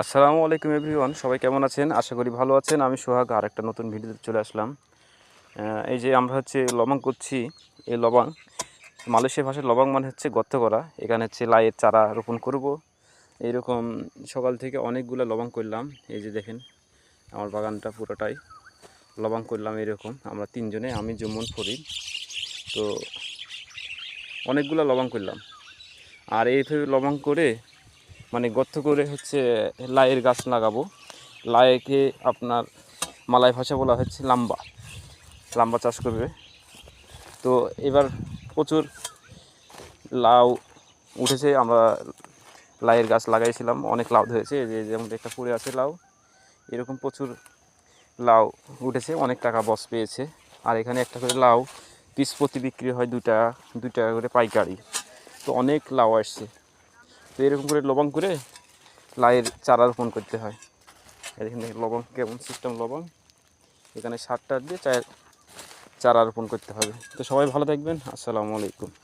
আসসালামু আলাইকুম এভরিওয়ান, সবাই কেমন আছেন? আশা করি ভালো আছেন। আমি সোহাগ আর একটা নতুন ভিডিওতে চলে আসলাম। এই যে আমরা লবণ করছি। এই লবণ মালয়েশিয়া ভাষায় লবণ মানে হচ্ছে গর্ত করা। এখানে লাইয়ের চারা রোপণ করব। এইরকম সকাল থেকে অনেকগুলো লবণ করলাম। এই যে দেখেন আমার বাগানটা পুরোটাই লবণ করলাম। এরকম আমরা তিনজনে, আমি, জুমন, ফরিদ, তো অনেকগুলো লবণ করলাম। আর এইভাবে লবণ করে মানে গর্ত করে লাইয়ের গাছ লাগাবো। লাইকে আপনার মালয় ভাষা বলা হচ্ছে লাম্বা। লাম্বা চাষ করবে। তো এবার প্রচুর লাউ উঠেছে। আমরা লাইয়ের গাছ লাগাইছিলাম, অনেক লাউ ধরেছে। যেমন একটা পড়ে আছে লাউ, এরকম প্রচুর লাউ উঠেছে, অনেক টাকা বস পেয়েছে। আর এখানে একটা করে লাউ পিস প্রতি বিক্রি হয় 2 টাকা করে পাইকারি। তো অনেক লাউ আসছে। তো এরকম করে লবণ করে লাইয়ের চারা রোপণ করতে হয়। এখানে লবণ কেমন সিস্টেম লবণ, এখানে সার টার দিয়ে চারা রোপণ করতে হবে। তো সবাই ভালো থাকবেন। আসসালামু আলাইকুম।